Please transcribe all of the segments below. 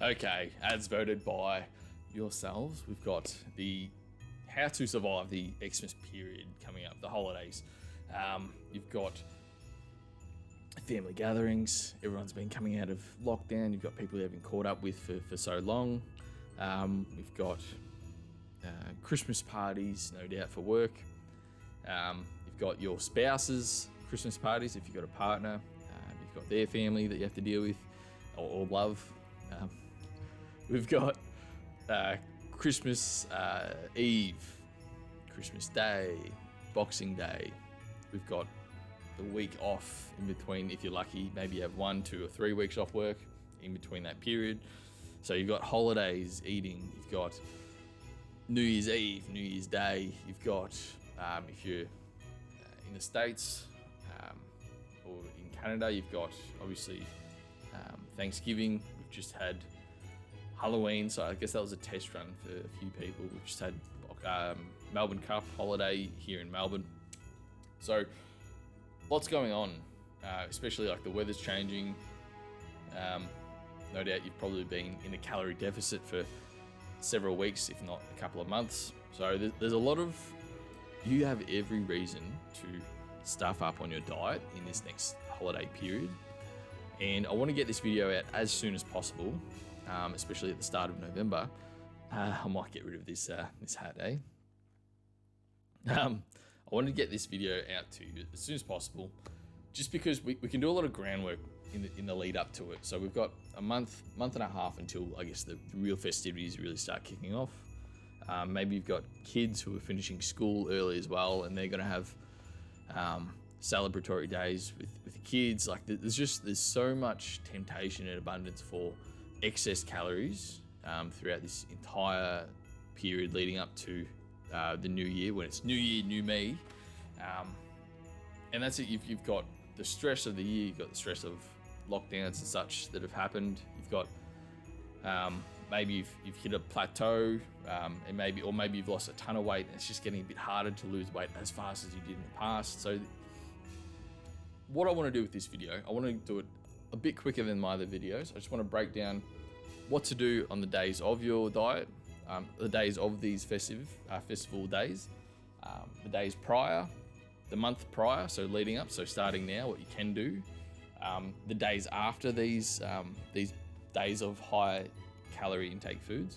Okay, as voted by yourselves, we've got the how to survive the Xmas period coming up, the holidays. You've got family gatherings. Everyone's been coming out of lockdown. You've got people you haven't caught up with for so long. We've got Christmas parties, no doubt, for work. You've got your spouse's Christmas parties if you've got a partner. You've got their family that you have to deal with or love. We've got Christmas Eve, Christmas Day, Boxing Day. We've got the week off in between. If you're lucky, maybe you have 1, 2 or 3 weeks off work in between that period. So you've got holidays, eating. You've got New Year's Eve, New Year's Day. You've got, if you're in the States or in Canada, you've got obviously Thanksgiving. We've just had Halloween, so I guess that was a test run for a few people. We've just had Melbourne Cup holiday here in Melbourne. So lots going on, especially like the weather's changing. No doubt you've probably been in a calorie deficit for several weeks, if not a couple of months. So there's a lot of, you have every reason to stuff up on your diet in this next holiday period. And I want to get this video out as soon as possible, especially at the start of November. I might get rid of this hat, eh? I wanted to get this video out to you as soon as possible, just because we can do a lot of groundwork in the lead up to it. So we've got a month and a half until I guess the real festivities really start kicking off. Maybe you've got kids who are finishing school early as well, and they're going to have celebratory days with the kids. Like there's so much temptation and abundance for excess calories throughout this entire period leading up to the new year, when it's new year, new me. And that's it. You've got the stress of the year, you've got the stress of lockdowns and such that have happened. You've got maybe you've hit a plateau, and maybe you've lost a ton of weight, and it's just getting a bit harder to lose weight as fast as you did in the past. So what I want to do with this video, I want to do it a bit quicker than my other videos. I just want to break down what to do on the days of your diet, the days of these festival days, the days prior, the month prior, so leading up, so starting now, what you can do, the days after these days of high calorie intake foods,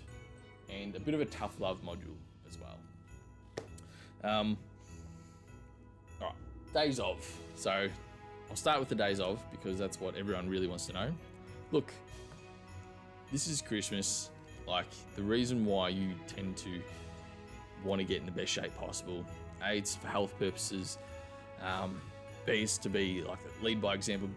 and a bit of a tough love module as well. All right, days of. So I'll start with the days of, because that's what everyone really wants to know. Look, this is Christmas. Like, the reason why you tend to want to get in the best shape possible, A, it's for health purposes, B, is to be like lead by example,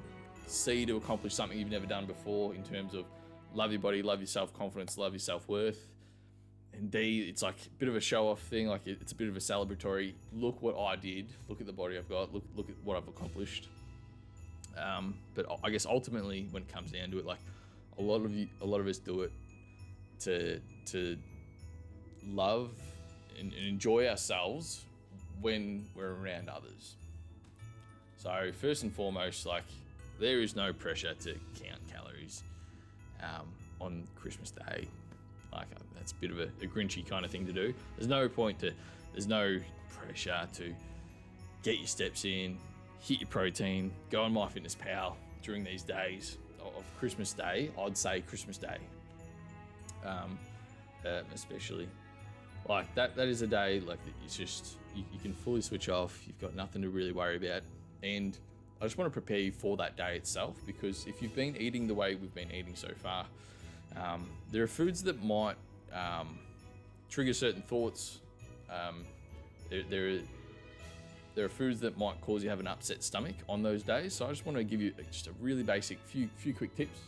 C, to accomplish something you've never done before in terms of love your body, love your self-confidence, love your self-worth, and D, it's like a bit of a show-off thing. Like it's a bit of a celebratory, look what I did, look at the body I've got, look at what I've accomplished. But I guess ultimately, when it comes down to it, like a lot of us do it to love and enjoy ourselves when we're around others. So first and foremost, like, there is no pressure to count calories on Christmas Day. Like, that's a bit of a grinchy kind of thing to do. There's no pressure to get your steps in, hit your protein, go on MyFitnessPal during these days of Christmas Day. I'd say Christmas Day, especially. Like that is a day like it's just, you can fully switch off. You've got nothing to really worry about. And I just want to prepare you for that day itself, because if you've been eating the way we've been eating so far, there are foods that might trigger certain thoughts. There are foods that might cause you to have an upset stomach on those days. So I just want to give you just a really basic few quick tips.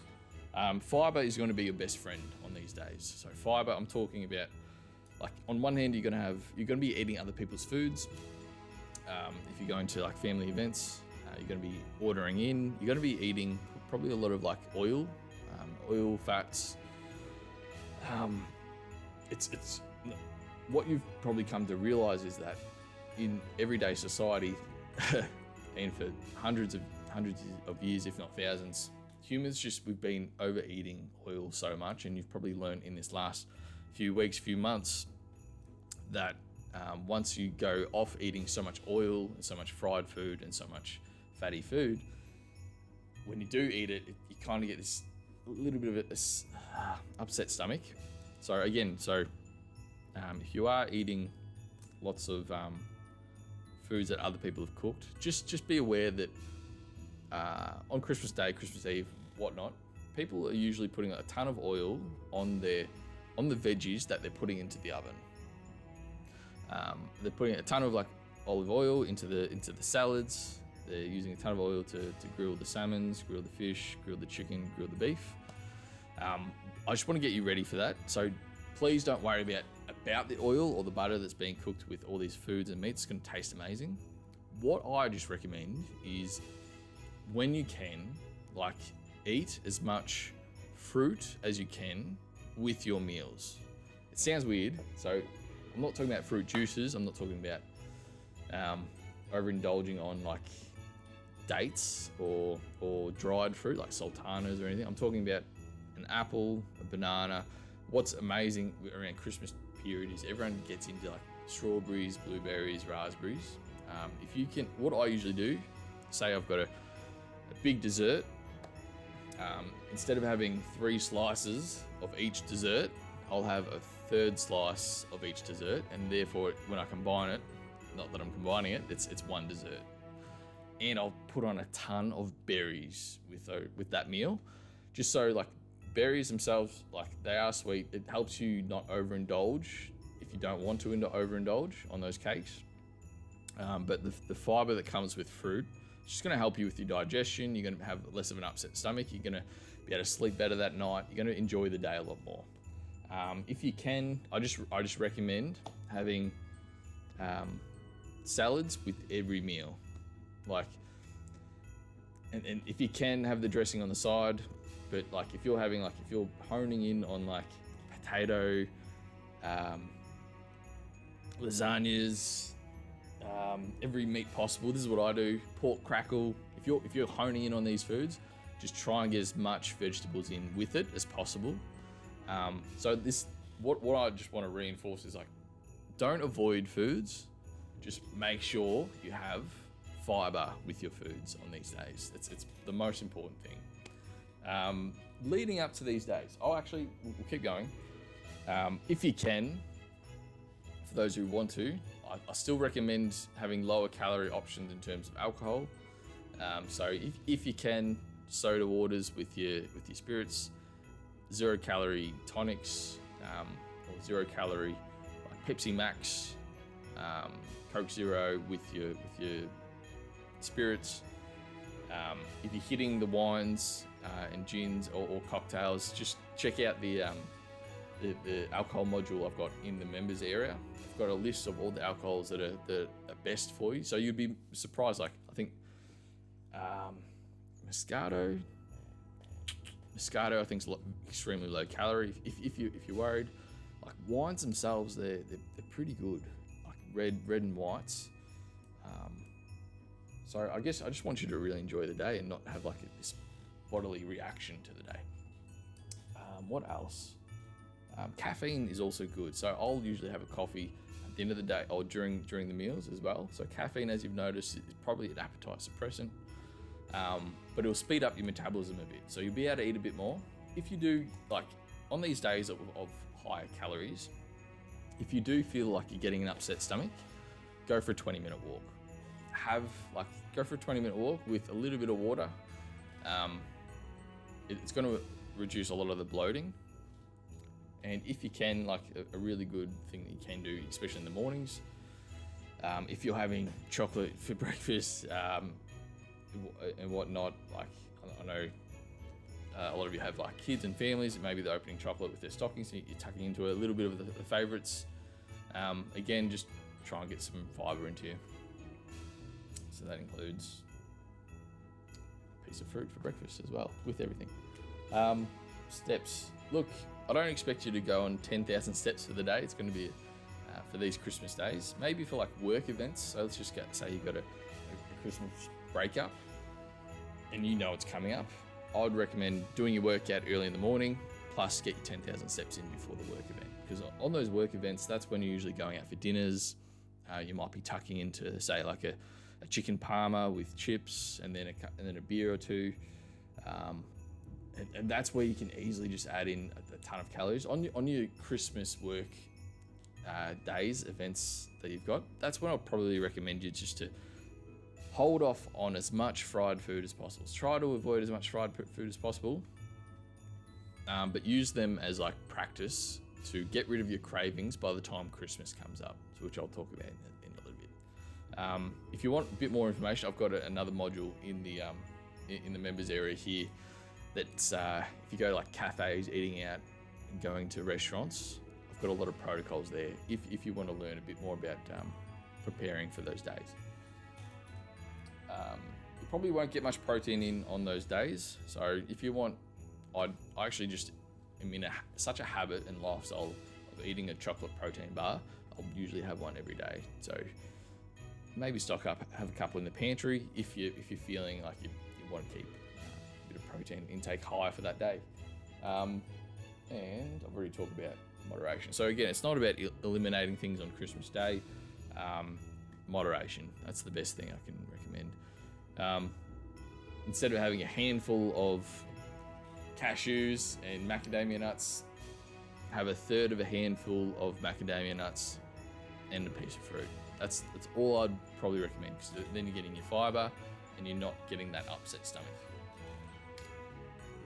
Fiber is going to be your best friend on these days. So fiber, I'm talking about, like, on one hand, you're going to be eating other people's foods. If you're going to like family events, you're going to be ordering in. You're going to be eating probably a lot of like oil fats. It's what you've probably come to realize is that in everyday society, and for hundreds of years, if not thousands, humans we've been overeating oil so much, and you've probably learned in this last few weeks, few months, that once you go off eating so much oil and so much fried food and so much fatty food, when you do eat it, you kind of get this little bit of this upset stomach. So again, if you are eating lots of foods that other people have cooked, just be aware that on Christmas Day, Christmas Eve, whatnot, people are usually putting a ton of oil on the veggies that they're putting into the oven. They're putting a ton of like olive oil into the salads. They're using a ton of oil to grill the salmons, grill the fish, grill the chicken, grill the beef. I just want to get you ready for that. So please don't worry about the oil or the butter that's being cooked with all these foods and meats. It's going to taste amazing. What I just recommend is, when you can, like, eat as much fruit as you can with your meals. It sounds weird, so I'm not talking about fruit juices. I'm not talking about overindulging on like dates or dried fruit like sultanas or anything. I'm talking about an apple, a banana. What's amazing around Christmas period is everyone gets into like strawberries, blueberries, raspberries. If you can, what I usually do, say I've got a big dessert, instead of having 3 slices of each dessert, I'll have a 3rd slice of each dessert, and therefore when I combine it, not that I'm combining it, it's one dessert. And I'll put on a ton of berries with that meal, just so, like, berries themselves, like, they are sweet. It helps you not overindulge if you don't want to overindulge on those cakes. But the fiber that comes with fruit, it's just going to help you with your digestion. You're going to have less of an upset stomach. You're going to be able to sleep better that night. You're going to enjoy the day a lot more. If you can, I just recommend having salads with every meal. Like, and if you can, have the dressing on the side. But like, if you're honing in on like potato, lasagnas, every meat possible, this is what I do. Pork crackle. If you're honing in on these foods, just try and get as much vegetables in with it as possible. So what I just want to reinforce is, like, don't avoid foods. Just make sure you have fiber with your foods on these days. It's the most important thing. Leading up to these days, we'll keep going. If you can, for those who want to, I still recommend having lower calorie options in terms of alcohol. So if you can, soda waters with your spirits, 0 calorie tonics, or 0 calorie like Pepsi Max, Coke Zero with your spirits. If you're hitting the wines and gins or cocktails, just check out the alcohol module I've got in the members area. I've got a list of all the alcohols that are best for you. So you'd be surprised. Like, I think Moscato I think is extremely low calorie. If you're worried, like, wines themselves, they're pretty good. Like red and whites. So I guess I just want you to really enjoy the day and not have like this bodily reaction to the day. What else? Caffeine is also good. So I'll usually have a coffee at the end of the day or during the meals as well. So caffeine, as you've noticed, is probably an appetite suppressant, but it'll speed up your metabolism a bit. So you'll be able to eat a bit more. If you do, like, on these days of higher calories, if you do feel like you're getting an upset stomach, go for a 20-minute walk. Go for a 20-minute walk with a little bit of water. It's going to reduce a lot of the bloating. And if you can, like, a really good thing that you can do, especially in the mornings, if you're having chocolate for breakfast and whatnot, like, I know a lot of you have like kids and families, and maybe they're opening chocolate with their stockings, so you're tucking into a little bit of the favorites. Again, just try and get some fiber into you. So that includes a piece of fruit for breakfast as well, with everything. Steps. Look, I don't expect you to go on 10,000 steps for the day. It's going to be for these Christmas days. Maybe for like work events. So let's just say you've got a Christmas breakup and you know it's coming up. I would recommend doing your workout early in the morning, plus get your 10,000 steps in before the work event. Because on those work events, that's when you're usually going out for dinners. You might be tucking into, say, like a chicken parma with chips and then a beer or two. And that's where you can easily just add in a ton of calories. On your Christmas work days, events that you've got, that's when I'll probably recommend you just to hold off on as much fried food as possible. Try to avoid as much fried food as possible, but use them as like practice to get rid of your cravings by the time Christmas comes up, which I'll talk about in a little bit. If you want a bit more information, I've got another module in the members area here. That's if you go to like cafes, eating out, and going to restaurants, I've got a lot of protocols there. If you want to learn a bit more about preparing for those days. You probably won't get much protein in on those days. So if you want, I actually just am in such a habit and lifestyle of eating a chocolate protein bar. I'll usually have one every day. So maybe stock up, have a couple in the pantry if you're feeling like you want to keep a bit of protein intake high for that day. And I've already talked about moderation. So again, it's not about eliminating things on Christmas Day. Moderation, that's the best thing I can recommend. Instead of having a handful of cashews and macadamia nuts, have a third of a handful of macadamia nuts and a piece of fruit. That's all I'd probably recommend, because then you're getting your fiber and you're not getting that upset stomach.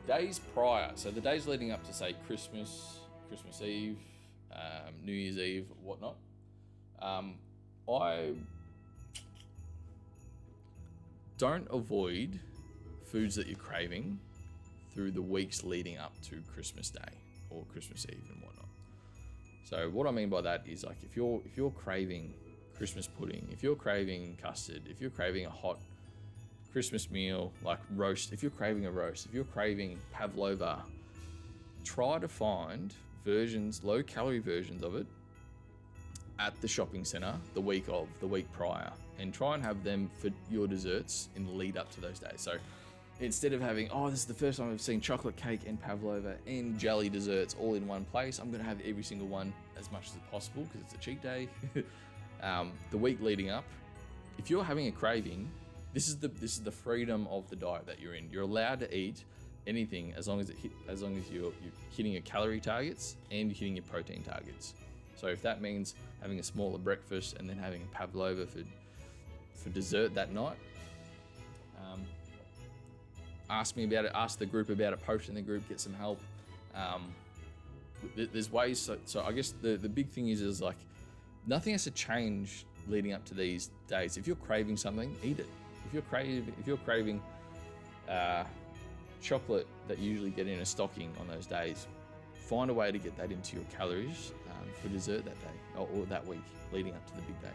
Days prior, so the days leading up to, say, Christmas Eve, New Year's Eve, whatnot, I don't avoid foods that you're craving through the weeks leading up to Christmas Day or Christmas Eve and whatnot. So what I mean by that is, like, if you're craving Christmas pudding, if you're craving custard, if you're craving a hot Christmas meal like roast, if you're craving a roast, if you're craving pavlova, try to find low calorie versions of it at the shopping center the week prior, and try and have them for your desserts in the lead up to those days. So instead of having, this is the first time I've seen chocolate cake and pavlova and jelly desserts all in one place, I'm going to have every single one as much as possible because it's a cheat day. The week leading up, if you're having a craving, this is the freedom of the diet that you're in. You're allowed to eat anything as long as you're hitting your calorie targets and you're hitting your protein targets. So if that means having a smaller breakfast and then having a pavlova for dessert that night, ask me about it, ask the group about it, post in the group, get some help. There's ways. So I guess the big thing is like, nothing has to change leading up to these days. If you're craving something, eat it. If you're craving chocolate that you usually get in a stocking on those days, find a way to get that into your calories for dessert that day or that week leading up to the big days.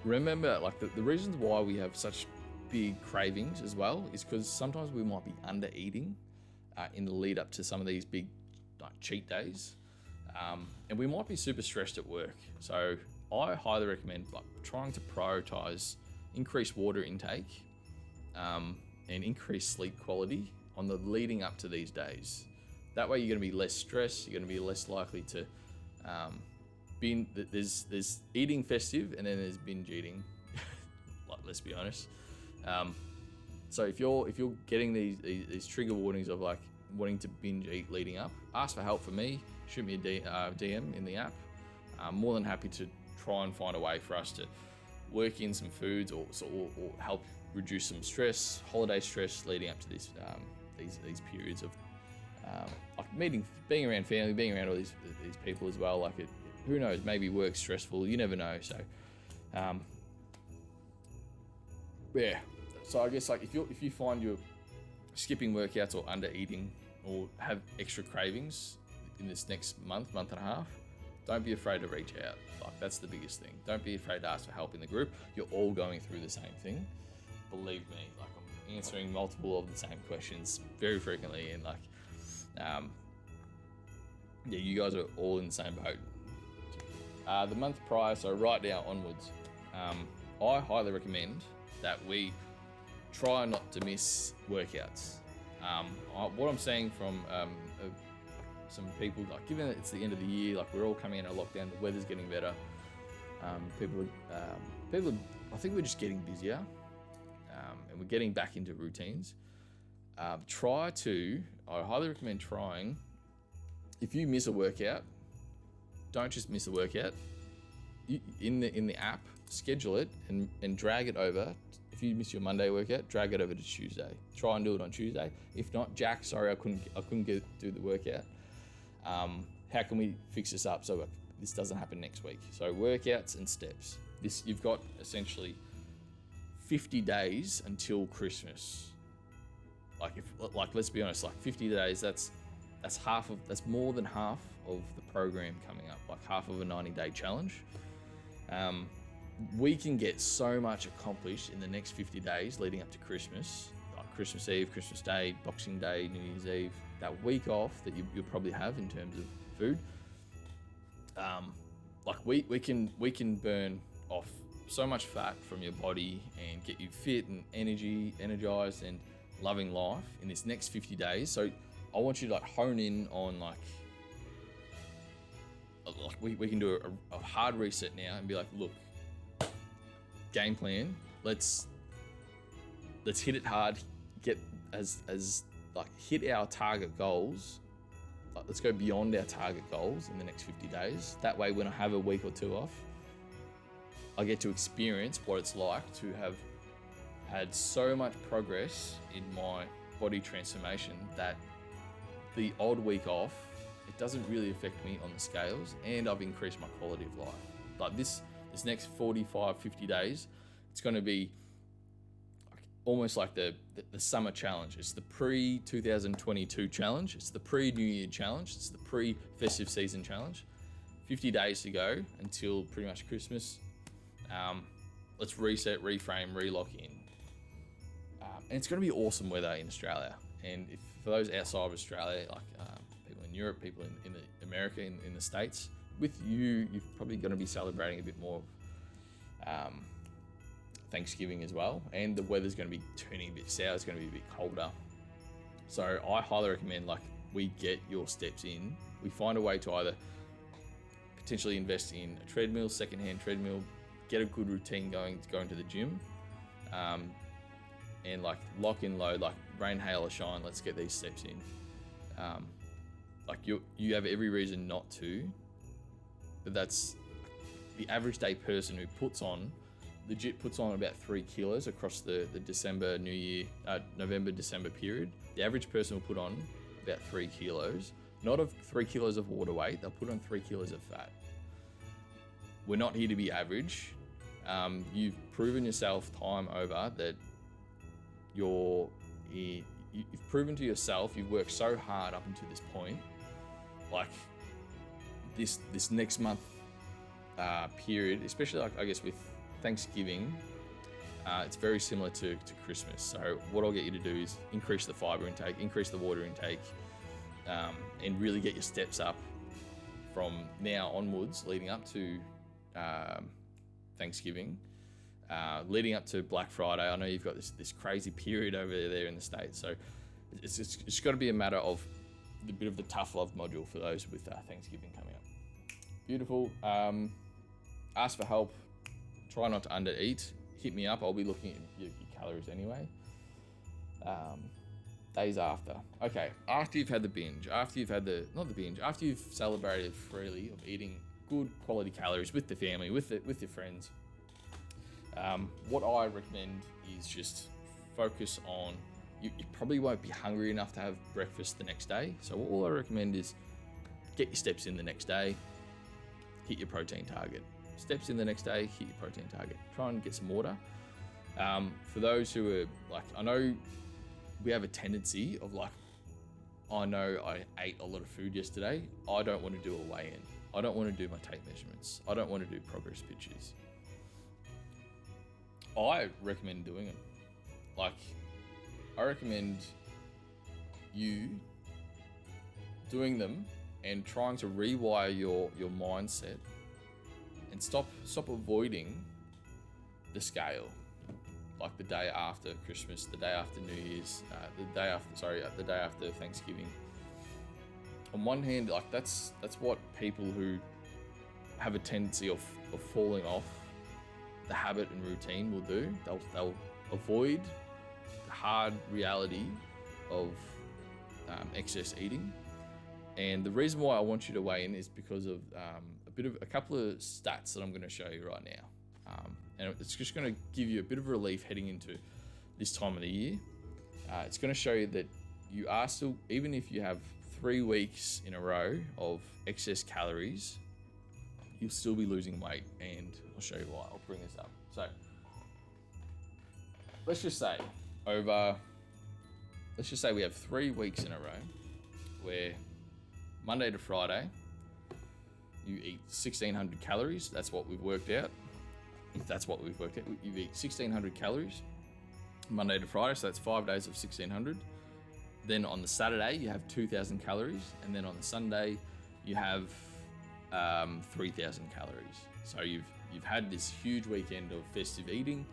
Remember, like, the reasons why we have such big cravings as well is because sometimes we might be under eating in the lead up to some of these big cheat days, and we might be super stressed at work. So I highly recommend trying to prioritize increased water intake and increased sleep quality on the leading up to these days. That way you're going to be less stressed, you're going to be less likely to there's eating festive and then there's binge eating. Like, let's be honest. So if you're getting these trigger warnings of like wanting to binge eat leading up, ask for help from me. Shoot me a DM in the app. I'm more than happy to try and find a way for us to work in some foods or help reduce some stress, holiday stress leading up to these periods of like being around family, being around all these people as well. Like, who knows? Maybe work's stressful. You never know. So, yeah. So I guess, like, if you find you're skipping workouts or under eating or have extra cravings in this next month and a half, don't be afraid to reach out. Like, that's the biggest thing. Don't be afraid to ask for help in the group. You're all going through the same thing. Believe me, like, I'm answering multiple of the same questions very frequently, and like, yeah, you guys are all in the same boat. The month prior, so right now onwards, I highly recommend that we try not to miss workouts. What I'm saying from some people, like given that it's the end of the year, like we're all coming in a lockdown, the weather's getting better. People, I think we're just getting busier, and we're getting back into routines. I highly recommend trying. If you miss a workout, don't just miss a workout. In the app, schedule it and drag it over. If you miss your Monday workout, drag it over to Tuesday. Try and do it on Tuesday. If not, Jack, sorry, I couldn't do the workout. How can we fix this up so this doesn't happen next week? So workouts and steps. You've got essentially 50 days until Christmas. Let's be honest, 50 days. That's more than half of the program coming up. Like half of a 90-day challenge. We can get so much accomplished in the next 50 days leading up to Christmas, like Christmas Eve, Christmas Day, Boxing Day, New Year's Eve, that week off that you'll probably have in terms of food. We can burn off so much fat from your body and get you fit and energized and loving life in this next 50 days. So I want you to hone in on we can do a hard reset now and be like, look, game plan, let's hit it hard, get hit our target goals. Let's go beyond our target goals in the next 50 days. That way, when I have a week or two off, I get to experience what it's like to have had so much progress in my body transformation that the odd week off, it doesn't really affect me on the scales, and I've increased my quality of life. Like this next 45, 50 days, it's going to be almost like the summer challenge. It's the pre-2022 challenge. It's the pre-New Year challenge. It's the pre-festive season challenge. 50 days to go until pretty much Christmas. Let's reset, reframe, relock in. And it's going to be awesome weather in Australia. And for those outside of Australia, people in Europe, people in America, in the States, with you're probably going to be celebrating a bit more Thanksgiving as well, and the weather's going to be turning a bit sour. It's going to be a bit colder, so I highly recommend we get your steps in. We find a way to either potentially invest in a treadmill, secondhand treadmill, get a good routine going to the gym, and lock in load, rain, hail or shine. Let's get these steps in. You have every reason not to, but that's the average day person who puts on about 3 kilos across the December, New Year, November, December period. The average person will put on about 3 kilos, not of 3 kilos of water weight, they'll put on 3 kilos of fat. We're not here to be average. You've proven yourself time over that you've proven to yourself, you've worked so hard up until this point. This next month period, especially I guess with Thanksgiving, it's very similar to Christmas. So what I'll get you to do is increase the fiber intake, increase the water intake, and really get your steps up from now onwards, leading up to Thanksgiving, leading up to Black Friday. I know you've got this crazy period over there in the States, so it's got to be a matter of a bit of the tough love module for those with Thanksgiving coming up. Beautiful. Ask for help. Try not to undereat. Hit me up. I'll be looking at your calories anyway. Days after. Okay, after you've had the binge, after you've celebrated freely of eating good quality calories with the family, with your friends, what I recommend is just focus on, you probably won't be hungry enough to have breakfast the next day. So all I recommend is get your steps in the next day, hit your protein target. Steps in the next day, hit your protein target. Try and get some water. For those who are I know we have a tendency of I know I ate a lot of food yesterday. I don't want to do a weigh-in. I don't want to do my tape measurements. I don't want to do progress pictures. I recommend doing them. I recommend you doing them and trying to rewire your mindset and stop avoiding the scale. like the day after Christmas, the day after New Year's, the day after Thanksgiving. On one hand, like that's what people who have a tendency of falling off the habit and routine will do. They'll avoid the hard reality of excess eating. And the reason why I want you to weigh in is because of a couple of stats that I'm going to show you right now. And it's just going to give you a bit of relief heading into this time of the year. It's going to show you that you are still, even if you have 3 weeks in a row of excess calories, you'll still be losing weight. And I'll show you why. I'll bring this up. So let's just say we have 3 weeks in a row where Monday to Friday, you eat 1,600 calories. That's what we've worked out. If that's what we've worked out, you eat 1,600 calories Monday to Friday, so that's 5 days of 1,600. Then on the Saturday, you have 2,000 calories, and then on the Sunday, you have 3,000 calories. So you've had this huge weekend of festive eating,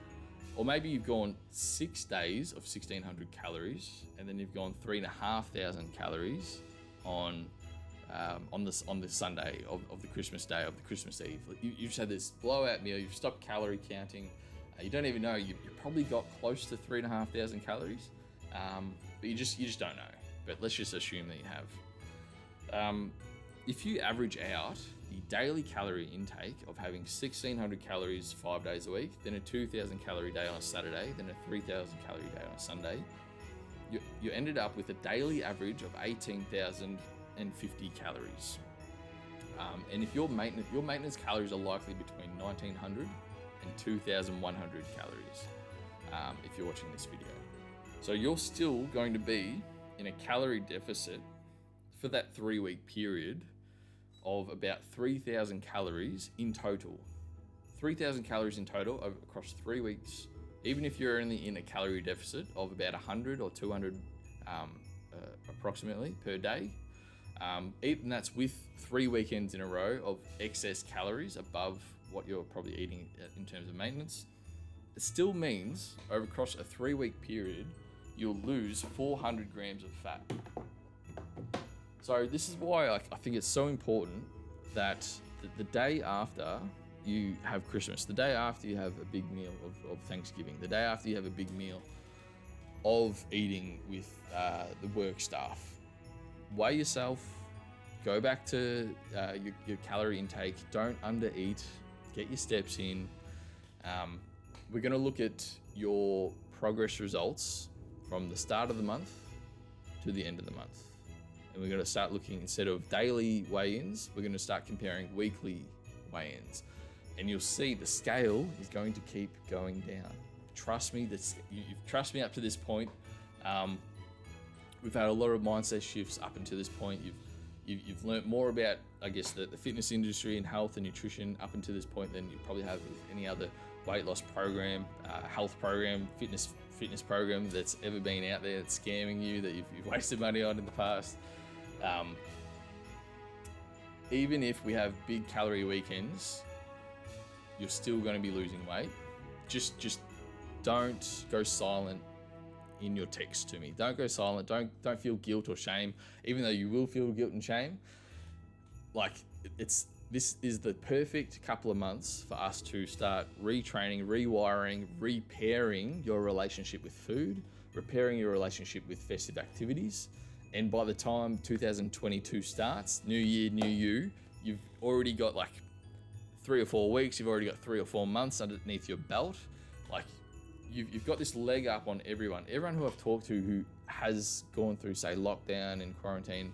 or maybe you've gone 6 days of 1,600 calories, and then you've gone 3,500 calories on the Sunday of the Christmas day, of the Christmas Eve. You just had this blowout meal. You've stopped calorie counting. You don't even know. You probably got close to 3,500 calories, but you just don't know. But let's just assume that you have. If you average out the daily calorie intake of having 1,600 calories 5 days a week, then a 2,000 calorie day on a Saturday, then a 3,000 calorie day on a Sunday, you ended up with a daily average of 18,050 calories. And if your maintenance calories are likely between 1,900 and 2,100 calories, if you're watching this video. So you're still going to be in a calorie deficit for that 3 week period of about 3,000 calories in total. 3,000 calories in total across 3 weeks, even if you're only in a calorie deficit of about 100 or 200 approximately per day. Even that's with 3 weekends in a row of excess calories above what you're probably eating in terms of maintenance. It still means over across a 3 week period, you'll lose 400 grams of fat. So this is why I think it's so important that the day after you have Christmas, the day after you have a big meal of Thanksgiving, the day after you have a big meal of eating with the work staff, weigh yourself, go back to your calorie intake, don't undereat, get your steps in. We're going to look at your progress results from the start of the month to the end of the month. And we're going to start looking, instead of daily weigh-ins, we're going to start comparing weekly weigh-ins. And you'll see the scale is going to keep going down. Trust me, you've trusted me up to this point. We've had a lot of mindset shifts up until this point. You've learned more about, I guess, the fitness industry and health and nutrition up until this point than you probably have with any other weight loss program, health program, fitness program that's ever been out there that's scamming you, that you've wasted money on in the past. Even if we have big calorie weekends, you're still going to be losing weight. Just don't go silent in your text to me. Don't go silent. Don't feel guilt or shame, even though you will feel guilt and shame. Like this is the perfect couple of months for us to start retraining, rewiring, repairing your relationship with food, repairing your relationship with festive activities. And by the time 2022 starts, new year, new you, you've already got like 3 or 4 weeks, you've already got 3 or 4 months underneath your belt. Like you've got this leg up on everyone who I've talked to who has gone through, say, lockdown and quarantine,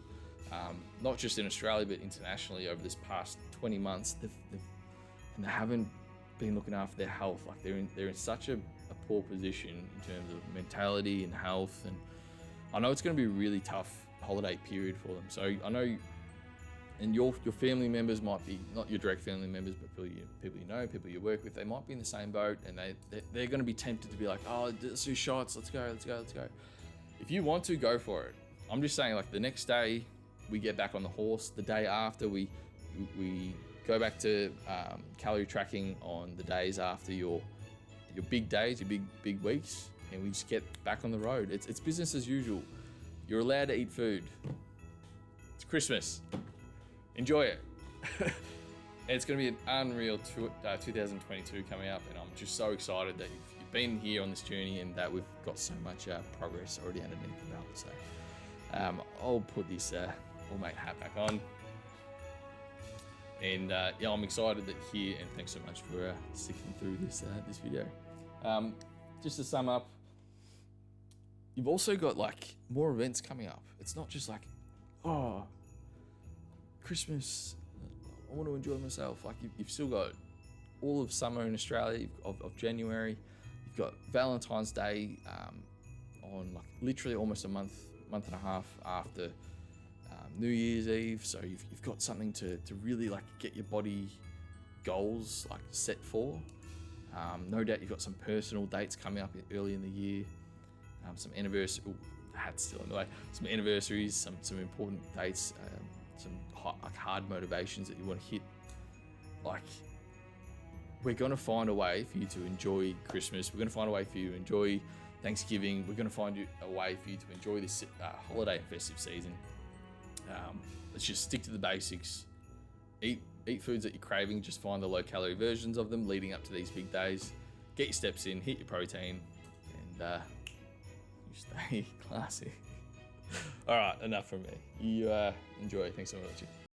not just in Australia, but internationally over this past 20 months, and they haven't been looking after their health. Like they're in such a poor position in terms of mentality and health. And I know it's going to be a really tough holiday period for them. So I know, and your family members might be, not your direct family members, but people you know, people you work with, they might be in the same boat, and they're going to be tempted to be like, oh, let's do shots, let's go. If you want to, go for it. I'm just saying, like, the next day we get back on the horse, the day after we go back to calorie tracking on the days after your your big days, your big weeks, and we just get back on the road. It's business as usual. You're allowed to eat food. It's Christmas. Enjoy it. And it's going to be an unreal 2022 coming up, and I'm just so excited that you've been here on this journey and that we've got so much progress already underneath the belt. So I'll put this old mate hat back on. And yeah, I'm excited that you're here, and thanks so much for sticking through this video. Just to sum up, you've also got like more events coming up. It's not just like, oh, Christmas, I want to enjoy myself. Like you've still got all of summer in Australia of January. You've got Valentine's Day on like literally almost a month and a half after New Year's Eve. So you've got something to really like get your body goals like set for. No doubt you've got some personal dates coming up early in the year. Some anniversary, hat's still in the way. Some anniversaries, some important dates, some hard motivations that you want to hit. Like, we're going to find a way for you to enjoy Christmas. We're going to find a way for you to enjoy Thanksgiving. We're going to find a way for you to enjoy this holiday and festive season. Let's just stick to the basics. Eat foods that you're craving. Just find the low-calorie versions of them leading up to these big days. Get your steps in, hit your protein, and you stay classy. All right, enough from me. You enjoy. Thanks so much for watching.